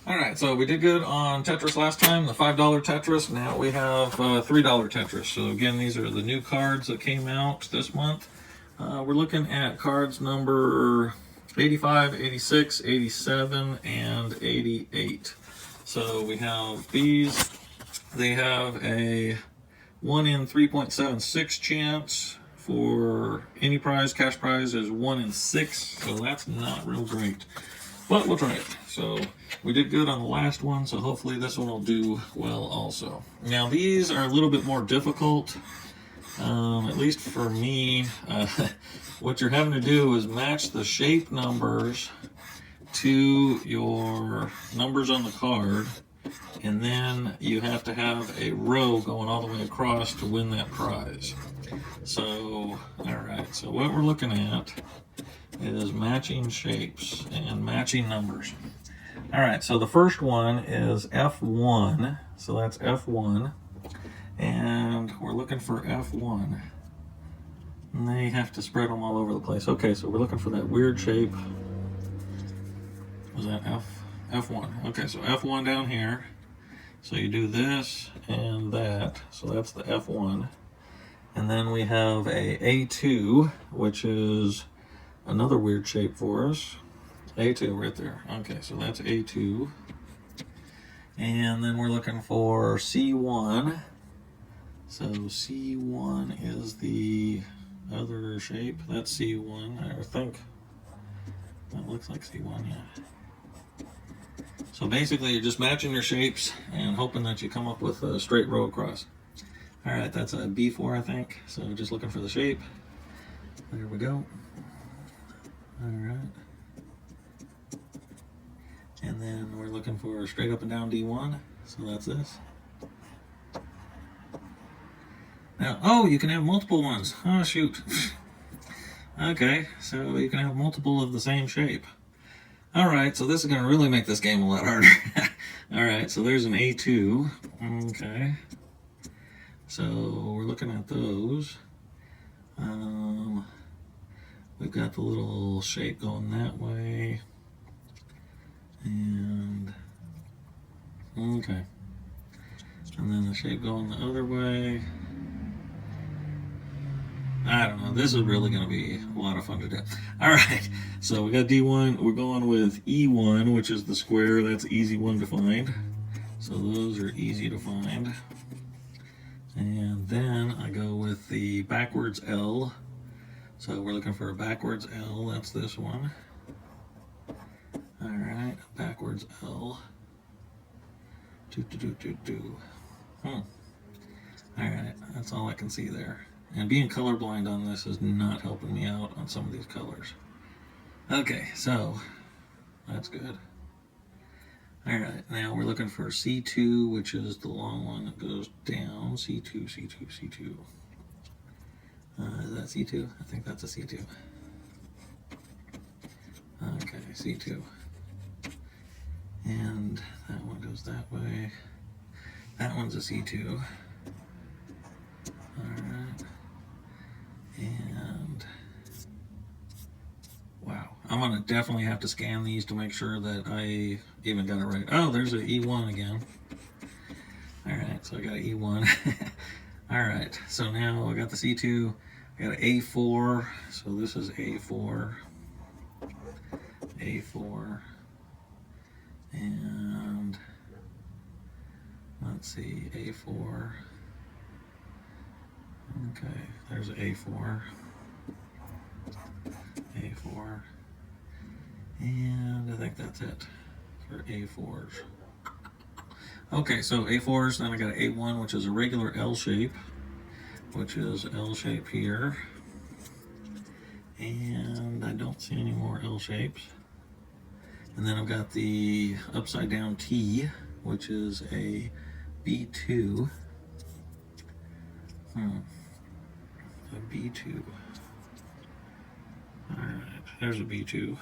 Alright, so we did good on Tetris last time, the $5 Tetris. Now we have $3 Tetris. So again, these are the new cards that came out this month. We're looking at cards number 85, 86, 87, and 88. So we have these. They have a 1 in 3.76 chance for any prize. Cash prize is 1 in 6, so that's not real great. But we'll try it. So we did good on the last one, so hopefully this one will do well also. Now these are a little bit more difficult, at least for me. What you're having to do is match the shape numbers to your numbers on the card, and then you have to have a row going all the way across to win that prize. So, alright, so what we're looking at is matching shapes and matching numbers. Alright, so the first one is F1, so that's F1, and we're looking for F1. And they have to spread them all over the place. Okay, so we're looking for that weird shape. Was that F1? Okay, so F1 down here. So you do this and that, so that's the F1. And then we have a A2, which is another weird shape for us. A2 right there. Okay, so that's A2. And then we're looking for C1. So C1 is the other shape. That's C1, I think. That looks like C1, yeah. So basically you're just matching your shapes and hoping that you come up with a straight row across. Alright, that's a B4, I think. So just looking for the shape. There we go. Alright. And then we're looking for a straight up and down D1. So that's this. Now, oh, you can have multiple ones. Oh, shoot. Okay, so you can have multiple of the same shape. Alright, so this is going to really make this game a lot harder. Alright, so there's an A2. Okay. So we're looking at those. We've got the little shape going that way. And okay. And then the shape going the other way. I don't know. This is really going to be a lot of fun to do. Alright, so we got D1. We're going with E1, which is the square. That's easy one to find. So those are easy to find. And then I go with the backwards L. So we're looking for a backwards L. That's this one. Alright, backwards L. Alright, that's all I can see there. And being colorblind on this is not helping me out on some of these colors. Okay, so that's good. Alright, now we're looking for C2, which is the long one that goes down. C2, C2, C2. Is that C2? I think that's a C2. Okay, C2. And that one goes that way. That one's a C2. Alright. And wow, I'm gonna definitely have to scan these to make sure that I even got it right. Oh, there's an E1 again. Alright, so I got an E1. Alright, so now I got the C2. I got an A4, so this is A4. A4. And let's see, A4. Okay, there's A4. A4. And I think that's it for A4s. Okay, so A4s, then I got an A1, which is a regular L shape, which is L shape here. And I don't see any more L shapes. And then I've got the upside down T, which is a B2. A B2. Alright, there's a B2.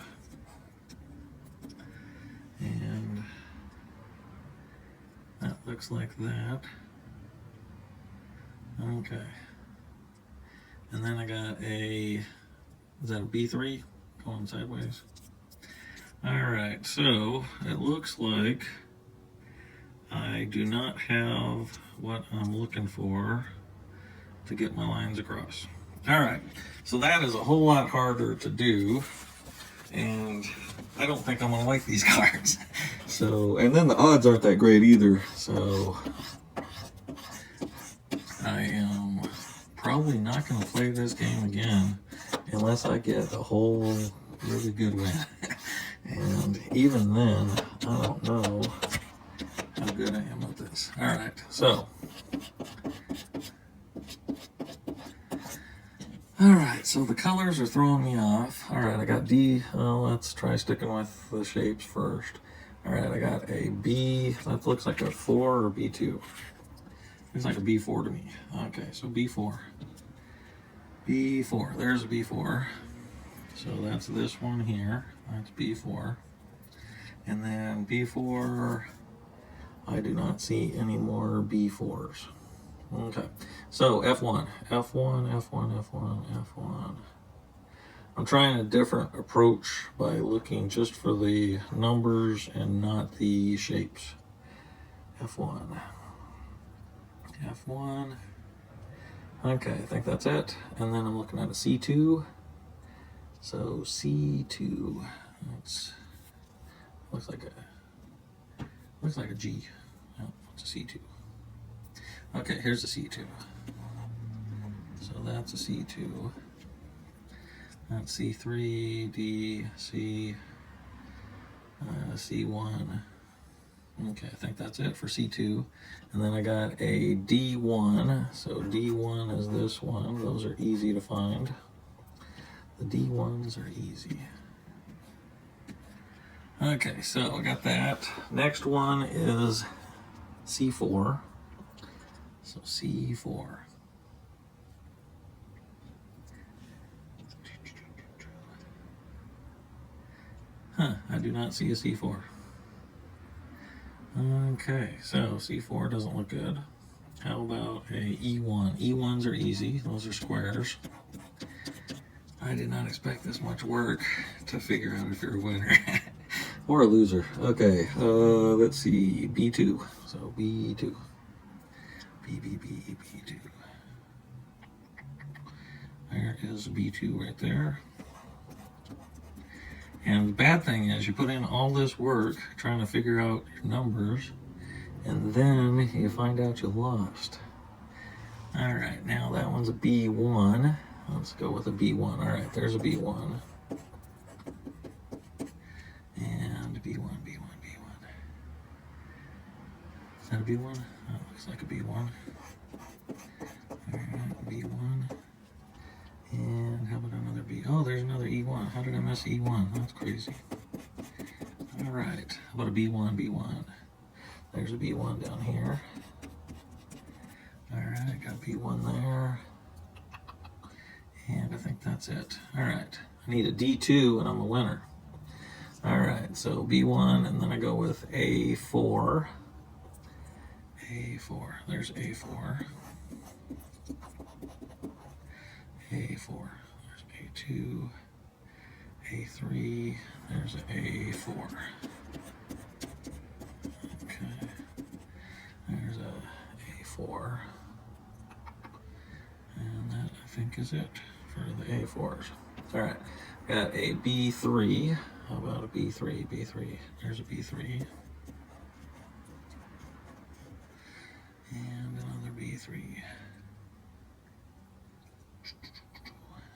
And that looks like that. Okay. And then I got a, is that a B3? Going sideways. Alright, so it looks like I do not have what I'm looking for to get my lines across. Alright, so that is a whole lot harder to do, and I don't think I'm going to like these cards. So, and then the odds aren't that great either, so I am probably not going to play this game again unless I get a whole really good win. And even then, I don't know how good I am at this. Alright, so. Alright, so the colors are throwing me off. Alright, I got D. Well, let's try sticking with the shapes first. Alright, I got a B. That looks like a 4 or B2. Looks like a B4 to me. Okay, so B4. B4. There's a B4. So that's this one here. That's B4. And then B4, I do not see any more B4s. Okay, so F1, F1, F1, F1, F1. I'm trying a different approach by looking just for the numbers and not the shapes. F1. F1. Okay, I think that's it. And then I'm looking at a C2. So C2. That's looks like a G. Oh, it's a C2. Okay, here's a C2. So that's a C2. That's C3, D, C, C1. Okay, I think that's it for C2. And then I got a D1. So D1 is this one. Those are easy to find. The D1s are easy. Okay, so I got that. Next one is C4. So C4. I do not see a C4. Okay, so C4 doesn't look good. How about a E1? E1s are easy, those are squares. I did not expect this much work to figure out if you're a winner or a loser. Okay, let's see, B2. So B2. B2. There is a B2 right there. And the bad thing is you put in all this work trying to figure out your numbers, and then you find out you lost. Alright, now that one's a B1. Let's go with a B1. Alright, there's a B1. And B1. Is that a B1? That looks like a B1. Alright, B1. And how about another B? Oh, there's another E1. How did I miss E1? That's crazy. Alright, how about a B1? There's a B1 down here. Alright, got B1 there. And I think that's it. Alright, I need a D2 and I'm a winner. Alright, so B1 and then I go with A4. A4, there's A4. A4, there's A2, A3, there's A4. Okay, there's a A4. And that, I think, is it for the A4s. Alright, got a B3. How about a B3? B3, there's a B3. And another B3.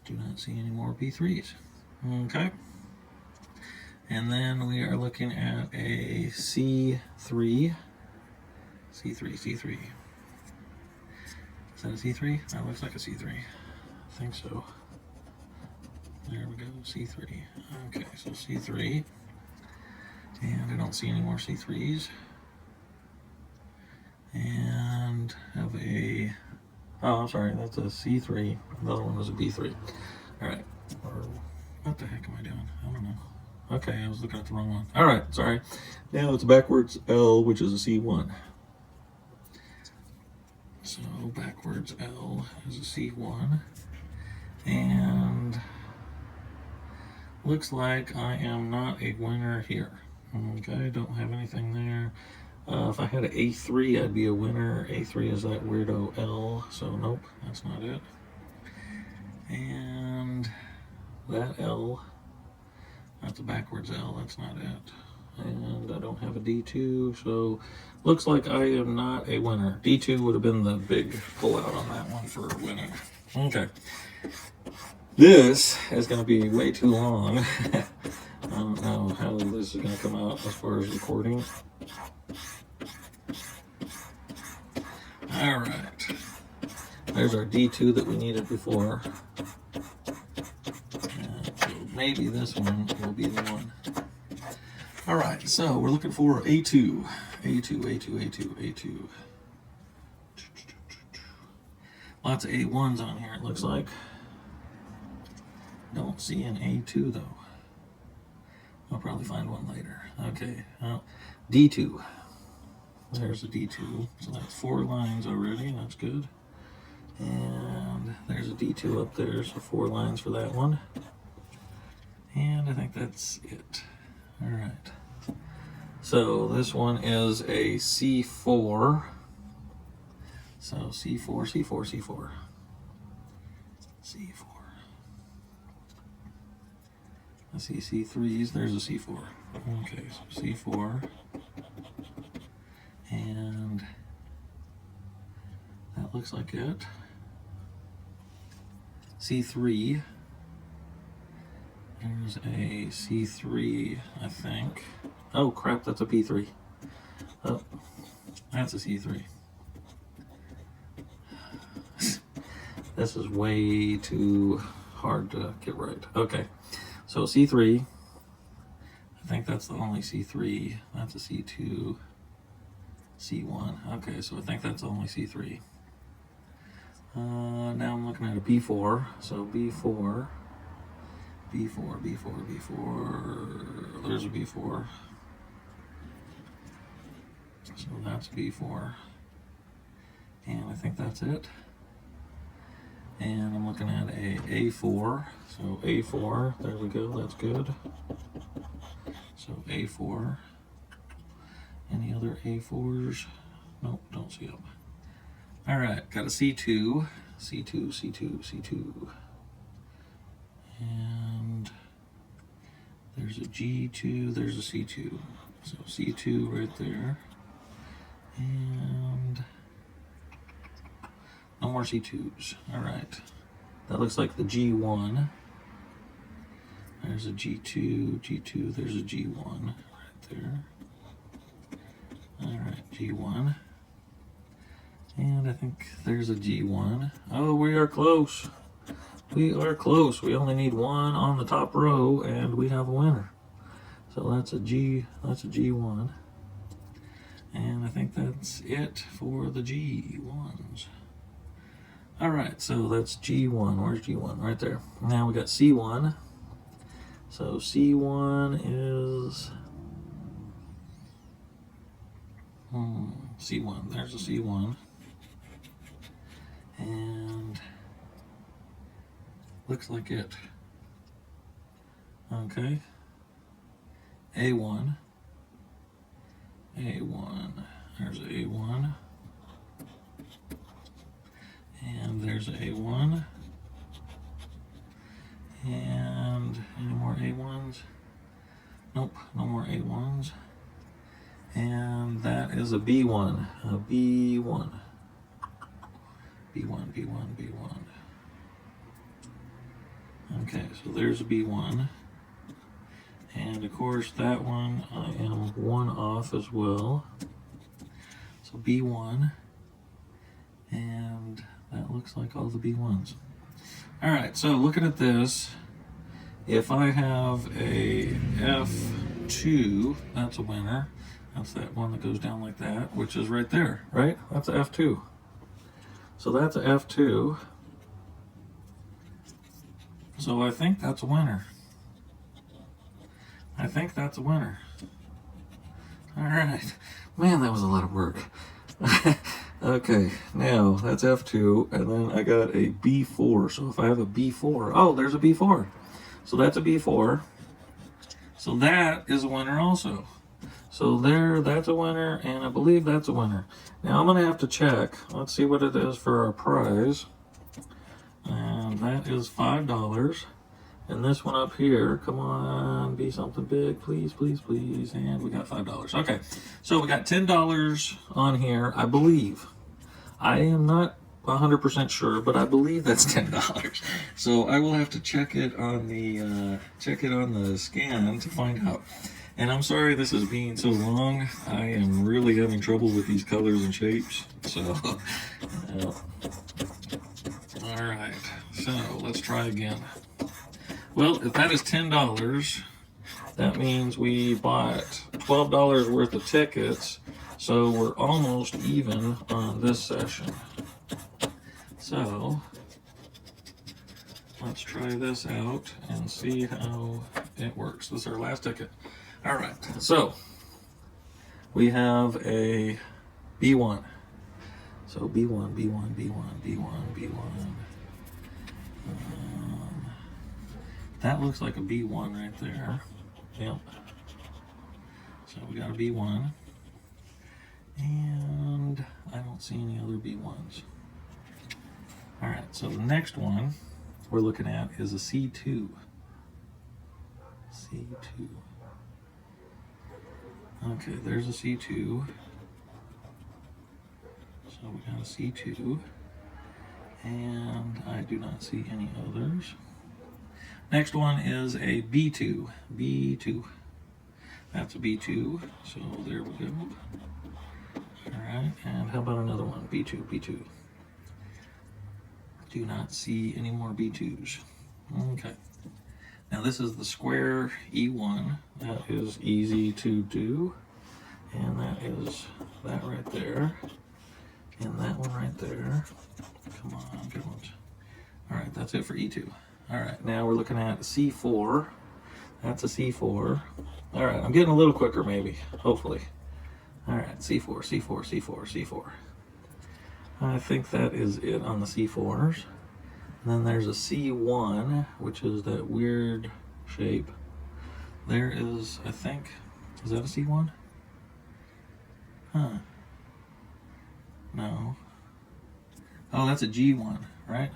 Do not see any more B3s. Okay. And then we are looking at a C3. C3. Is that a C3? That looks like a C3. I think so. There we go, C3. Okay, so C3. And I don't see any more C3s. And have a... Oh, I'm sorry, that's a C3. The other one was a B3. Alright. Or what the heck am I doing? I don't know. Okay, I was looking at the wrong one. Alright, sorry. Now it's backwards L, which is a C1. So backwards L is a C1. And looks like I am not a winner here. Okay, don't have anything there. If I had an A3, I'd be a winner. A3 is that weirdo L, so nope, that's not it. And that L, that's a backwards L, that's not it. And I don't have a D2, so looks like I am not a winner. D2 would have been the big pullout on that one for winning. Okay. This is going to be way too long. I don't know how this is going to come out as far as recording. All right. There's our D2 that we needed before. So maybe this one will be the one. All right, so we're looking for A2. A2. Lots of A1s on here, it looks like. Don't see an A2 though. I'll probably find one later. Okay, D2. There's a D2. So that's 4 lines already, that's good. And there's a D2 up there, so 4 lines for that one. And I think that's it. All right. So this one is a C4. So C4. I see C3s, there's a C4. Okay, so C4. And that looks like it. C3. There's a C3, I think. Oh crap, that's a P3. Oh, that's a C3. This is way too hard to get right. Okay, so C3. I think that's the only C3. That's a C2. C1. Okay, so I think that's only C3. Now I'm looking at a B4. So B4. There's a B4. So that's B4. And I think that's it. And I'm looking at a A4. So A4, there we go, that's good. So A4. Any other A4s? Nope, don't see them. All right, got a C2. And there's a G2, there's a C2. So C2 right there. And no more C2s. All right. That looks like the G1. There's a G2, there's a G1 right there. All right, G1. And I think there's a G1. Oh, we are close. We are close. We only need one on the top row and we have a winner. So that's a G1. And I think that's it for the G1s. All right, so that's G1. Where's G1? Right there. Now we got C1. So C1 is C1. There's a C1. And looks like it. Okay. A1. There's A1. And there's A1. And any more A1s? Nope, no more A1s. And that is a B1. A B1. B1. Okay, so there's a B1. And of course that one I am 1 off as well. So B1. And that looks like all the B1s. Alright, so looking at this, if I have a F2, that's a winner. That's that one that goes down like that, which is right there, right? That's a F2. So that's a F2. So I think that's a winner. Alright. Man, that was a lot of work. Okay, now that's F2, and then I got a B4. So if I have a B4, oh, there's a B4. So that's a B4. So that is a winner also. So there, that's a winner, and I believe that's a winner. Now I'm gonna have to check. Let's see what it is for our prize. And that is $5. And this one up here, come on, be something big, please, please, please. And we got $5. Okay, so we got $10 on here, I believe. I am not 100% sure, but I believe that's $10. So I will have to check it on the scan to find out. And I'm sorry this is being so long. I am really having trouble with these colors and shapes. So, all right. So let's try again. Well, if that is $10, that means we bought $12 worth of tickets. So we're almost even on this session. So let's try this out and see how it works. This is our last ticket. All right, so we have a B1. So B1, B1, B1, B1, B1. That looks like a B1 right there. Yep. So we got a B1. And I don't see any other B1s. All right, so the next one we're looking at is a C2. C2. Okay, there's a C2. So we got a C2. And I do not see any others. Next one is a B2. B2. That's a B2. So there we go. All right, and how about another one? B2, B2. Do not see any more B2s. Okay. Now this is the square E1. That is easy to do. And that is that right there. And that one right there. Come on, good ones. All right, that's it for E2. All right, now we're looking at C4. That's a C4. All right, I'm getting a little quicker maybe, hopefully. All right, C4, C4, C4, C4. I think that is it on the C4s. And then there's a C1, which is that weird shape. There is, I think, is that a C1? Huh. No. Oh, that's a G1, right?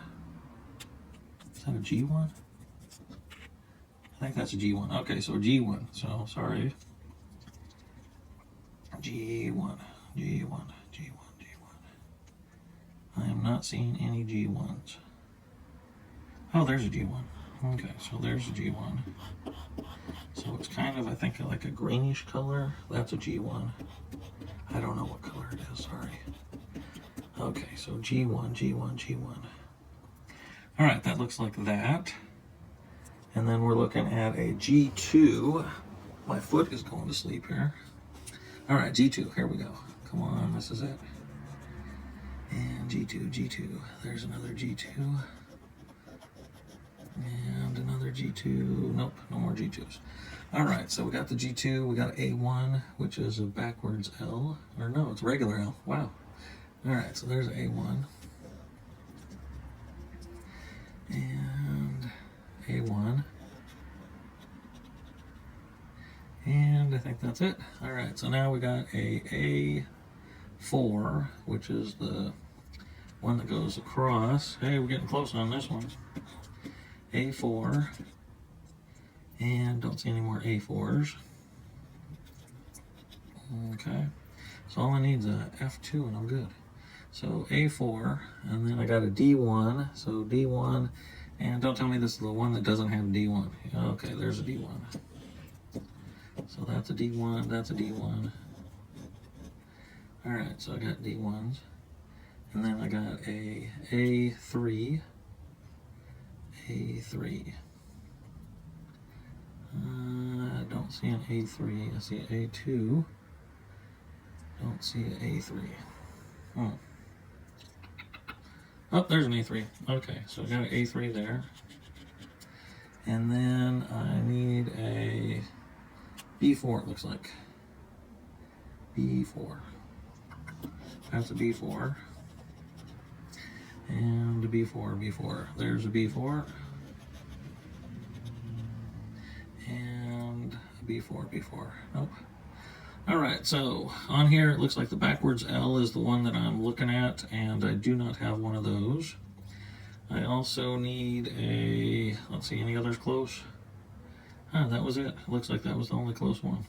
Is that a G1? I think that's a G1. Okay, so G1. So, sorry. G1, G1, G1, G1. I am not seeing any G1s. Oh, there's a G1. Okay, so there's a G1. So it's kind of, I think, like a greenish color. That's a G1. I don't know what color it is, sorry. Okay, so G1, G1, G1. All right, that looks like that. And then we're looking at a G2. My foot is going to sleep here. All right, G2, here we go. Come on, this is it. And G2, G2, there's another G2. And another G2, nope, no more G2s. All right, so we got the G2, we got A1, which is a backwards L, or no, it's regular L, wow. All right, so there's A1. And A1. And I think that's it. All right, so now we got a A4, which is the one that goes across. Hey, we're getting close on this one. A4. And don't see any more A4s. Okay, so all I need is a F2 and I'm good. So A4, and then I got a D1, so D1, and don't tell me this is the one that doesn't have D1. Okay, there's a D1. So that's a D1, that's a D1. All right, so I got D1s. And then I got a A3. A3. I don't see an A3. I see an A2. Don't see an A3. Oh. Oh, there's an A3. Okay, so I got an A3 there. And then I need a B4, it looks like. B4. That's a B4. And a B4, B4. There's a B4. B4, B4. Nope. All right, so on here it looks like the backwards L is the one that I'm looking at, and I do not have one of those. I also need a, let's see, any others close? That was it. Looks like that was the only close one.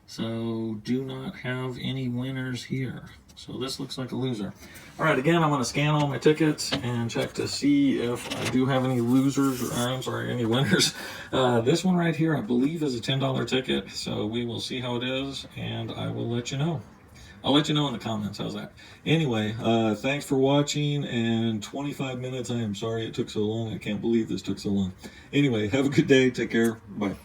So do not have any winners here. So this looks like a loser. All right, again, I'm going to scan all my tickets and check to see if I do have any losers, or I'm sorry, any winners. This one right here, I believe, is a $10 ticket. So we will see how it is, and I will let you know. I'll let you know in the comments. How's that? Anyway, thanks for watching, and 25 minutes. I am sorry it took so long. I can't believe this took so long. Anyway, have a good day. Take care. Bye.